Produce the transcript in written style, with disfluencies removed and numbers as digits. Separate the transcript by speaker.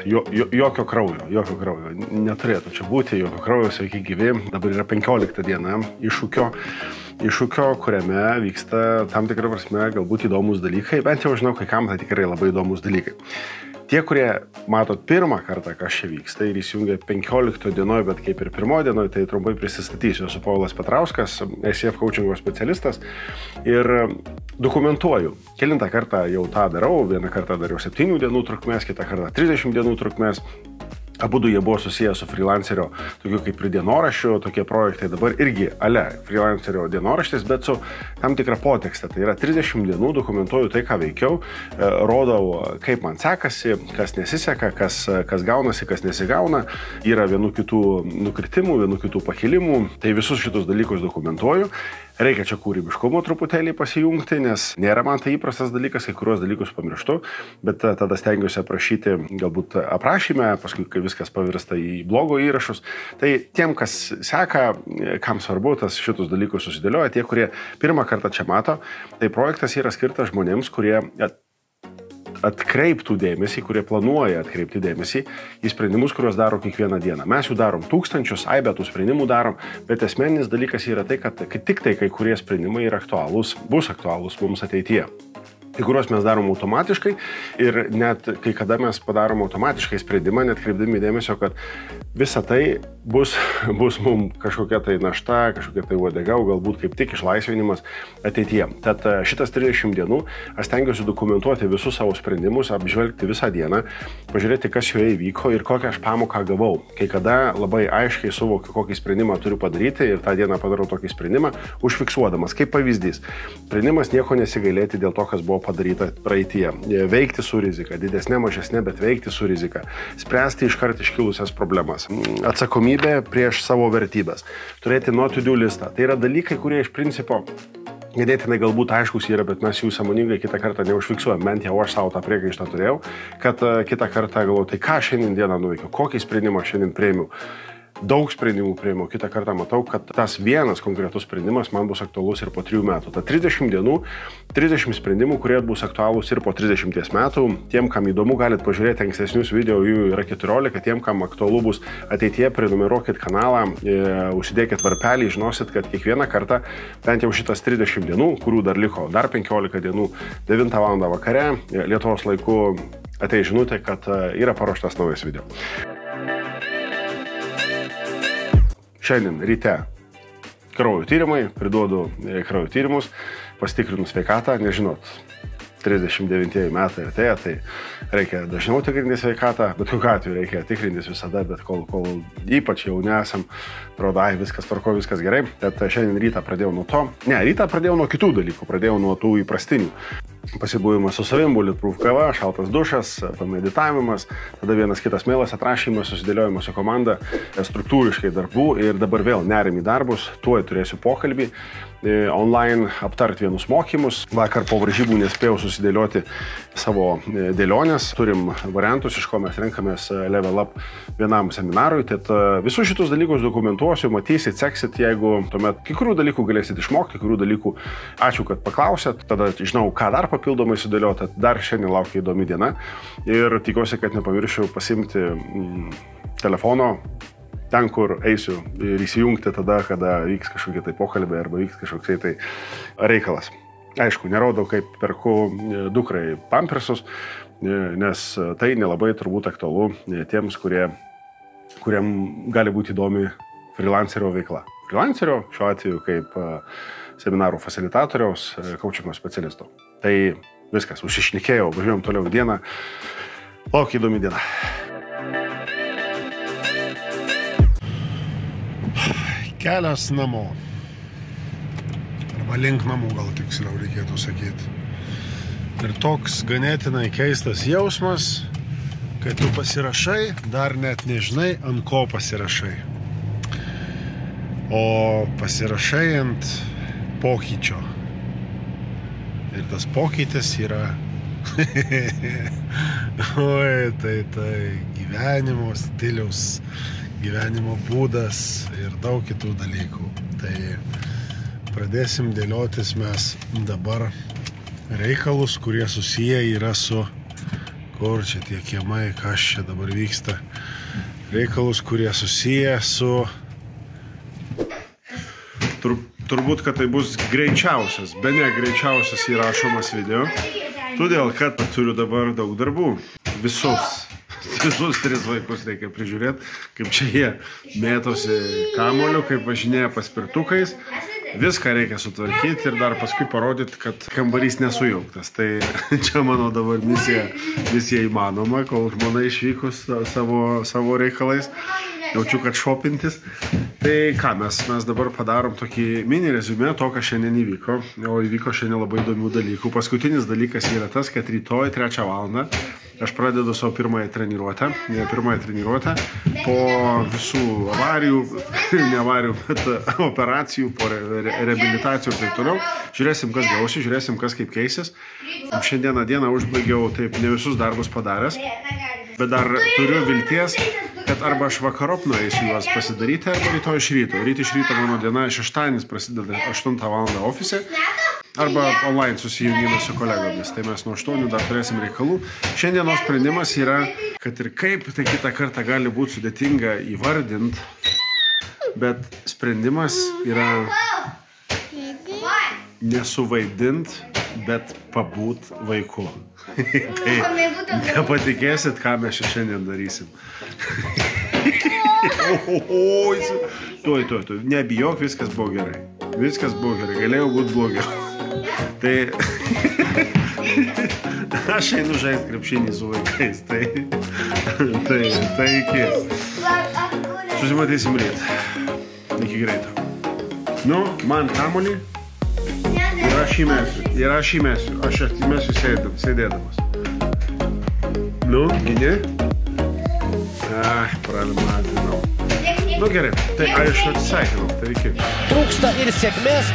Speaker 1: jokio kraujo. Neturėtų čia būti jokio kraujo, sveiki gyvi. Dabar yra 15 diena iššūkio, kuriame vyksta tam tikrą prasme galbūt įdomus dalykai. Bent jau žinau, kai kam tai tikrai labai įdomus dalykai. Tie, kurie matot pirmą kartą, kas čia vyksta ir įsijungia 15 dienoje, bet kaip ir pirmoje dienoje, tai trumpai prisistatysiu. Esu Povilas Petrauskas, ICF coachingo specialistas ir dokumentuoju. Kelintą kartą jau tą darau, vieną kartą dariau 7 dienų trukmės, kitą kartą 30 dienų trukmės. Abudu jie buvo susiję su freelancerio, tokiu kaip ir dienoraščiu, tokie projektai dabar irgi freelancerio dienoraštis, bet su tam tikra potekste. Tai yra 30 dienų dokumentuoju tai, ką veikiau, rodau, kaip man sekasi, kas nesiseka, kas gaunasi, kas nesigauna, yra vienų kitų nukritimų, vienų kitų pakilimų, tai visus šitus dalykus dokumentuoju. Reikia čia kūrybiškumo truputėlį pasijungti, nes nėra man tai įprastas dalykas, kai kuriuos dalykus pamirštu, bet tada stengiuosi aprašyti galbūt aprašyme, paskui kai viskas pavirsta į blogo įrašus. Tai tiem, kas seka, kam svarbu, tas šitus dalykus susidėlioja, tie, kurie pirmą kartą čia mato, tai projektas yra skirtas žmonėms, kurie atkreiptų dėmesį, kurie planuoja atkreipti dėmesį į sprendimus, kuriuos daro kiekvieną dieną. Mes jų darom tūkstančius, aibę tų sprendimų darom, bet esmeninis dalykas yra tai, kad tik tai kai kurie sprendimai yra aktualūs, bus aktualūs mums ateityje. Kai kuriuos mes darom automatiškai ir net kai kada mes padarom automatiškai sprendimą, net kreipdami dėmesio, kad visa tai bus mums kažkokia tai našta, kažkokia tai uodega, galbūt kaip tik išlaisvinimas ateityje. Tad šitas 30 dienų aš stengiuosi dokumentuoti visus savo sprendimus, apžvelgti visą dieną, pažiūrėti, kas joje įvyko ir kokią aš pamoką gavau. Kai kada labai aiškiai suvokiu, kokį sprendimą turiu padaryti ir tą dieną padarau tokį sprendimą, užfiksuodamas. Kaip pavyzdys, sprendimas nieko nesigailėti dėl to, kas buvo padaryta praeityje. Veikti su rizika, didesnė, mažesnė, bet veikti su rizika. Spręsti iškart iškilusias problemas. Atsakomybė prieš savo vertybės. Turėti to-do listą. Tai yra dalykai, kurie iš principo ganėtinai galbūt aiškus yra, bet mes jų sąmoningai kitą kartą neužfiksuojam. Bent jau aš savo tą priekaištą turėjau, kad kitą kartą galvoju, tai ką šiandien dieną nuveikiau, kokį sprendimą šiandien priėmiau. Daug sprendimų priėmiau. Kitą kartą matau, kad tas vienas konkretus sprendimas man bus aktualus ir po 3 metų. Ta 30 dienų, 30 sprendimų, kurie bus aktualūs ir po 30 metų. Tiem, kam įdomu, galit pažiūrėti ankstesnius video, jų yra 14. Tiem, kam aktualu bus ateityje, prenumeruokit kanalą, užsidėkit varpelį, žinosit, kad kiekvieną kartą, bent jau šitas 30 dienų, kurių dar liko dar 15 dienų, 9 val. Vakare, Lietuvos laiku ateis žinutė, kad yra paruoštas naujas video. Šiandien ryte kraujo tyrimai, priduodu kraujo tyrimus, pasitikrinu sveikatą, nežinot, 39 metai artėja, tai reikia dažniau tikrinti sveikatą, bet kokiu atveju reikia tikrintis visada, bet kol ypač jau nesam, atrodo, viskas tvarko, viskas gerai. Tad šiandien rytą pradėjau nuo to. Rytą pradėjau nuo kitų dalykų, pradėjau nuo tų įprastinių. Pasibuvimas su savim, bulletproof kava, šaltas dušas, pameditavimas, tada vienas kitas mailas atrašymas, susidėliojimas su komanda, struktūriškai darbų ir dabar vėl nerim į darbus, tuoj turėsiu pokalbį, online aptarti vienus mokymus. Vakar po varžybų nespėjau susidėlioti savo dėlionės, turim variantus, iš ko mes renkamės level up vienam seminarui, tad visus šitus dalykus dokumentuosiu, matysit, seksit, jeigu tuomet kai kurių dalykų galėsit išmokti, kai kurių dalykų ačiū, kad paklausėt, tada žinau, ką dar papildomai sudėlioti, dar šiandien laukia įdomi diena ir tikiuosi, kad nepamiršiu pasimti telefono ten, kur eisiu ir įsijungti tada, kada vyks kažkokie tai pokalbiai arba vyks kažkoksai tai reikalas. Aišku, nerodau, kaip perku dukrai pampersus, nes tai nelabai turbūt aktualu tiems, kuriem gali būti įdomi freelancerio veikla. Freelancerio šiuo atveju kaip seminarų fasilitatoriaus, coachingo specialisto. Tai viskas, užsišnekėjau, važiuojam toliau dieną. Laukia įdomi diena. Kelias namo. Arba link namų, gal tiksliau reikėtų sakyti. Ir toks ganėtinai keistas jausmas, kai tu pasirašai, dar net nežinai, ant ko pasirašai. O pasirašai ant pokyčio. Ir tas pokytis yra oi, tai gyvenimo stiliaus, gyvenimo būdas ir daug kitų dalykų. Tai pradėsim dėliotis mes dabar reikalus, kurie susiję yra su kur čia tie kiemai, kas čia dabar vyksta. Reikalus, kurie susiję su... Turbūt, kad tai bus greičiausias, bene greičiausias įrašomas video. Todėl, kad turiu dabar daug darbų. Visus 3 vaikus reikia prižiūrėti, kaip čia jie mėtosi kamoliu, kaip važinėja paspirtukais. Viską reikia sutvarkyti ir dar paskui parodyti, kad kambarys nesujauktas. Tai čia mano dabar misija įmanoma, kol žmona išvykus savo reikalais. Jaučiu, kad šopintis. Tai ką, mes dabar padarom tokį mini rezumė to, kas šiandien įvyko. O įvyko šiandien labai įdomių dalykų. Paskutinis dalykas yra tas, kad rytoj 3 valandą aš pradedu savo pirmąją treniruotę. Po visų avarijų, ne avarijų, bet operacijų, po reabilitacijų ir taip toliau. Žiūrėsim, kas gausi, žiūrėsim, kas kaip keisis. Šiandieną dieną užbaigiau taip ne visus darbus padaręs, bet dar turiu vilties, kad arba aš vakarop nueisiu juos pasidaryti, arba rytoj iš ryto. Ryt iš ryto mano diena šeštadienis prasideda 8 valandą ofise, arba online susijungimas su kolegomis. Tai mes nuo 8 dar turėsim reikalų. Šiandienos sprendimas yra, kad ir kaip tai kitą kartą gali būti sudėtinga įvardinti, bet sprendimas yra nesuvaidint, bet pabūt vaiku. Tai nepatikėsit, ką mes šiandien darysim. Tuoj, nebijok, viskas buvo gerai. Viskas buvo gerai, galėjau būti blogiau. Tai aš einu žaisti krepšinį su vaikais, tai iki. Susimatysim ryt. Iki greito. Nu, man kamuolį ir aš įmesiu. Aš įmesiu sėdėdamas. Nu, gini? Pralimadinau. Nu gerai, tai aš atsisveikinau, tai iki.
Speaker 2: Trūksta ir sėkmės.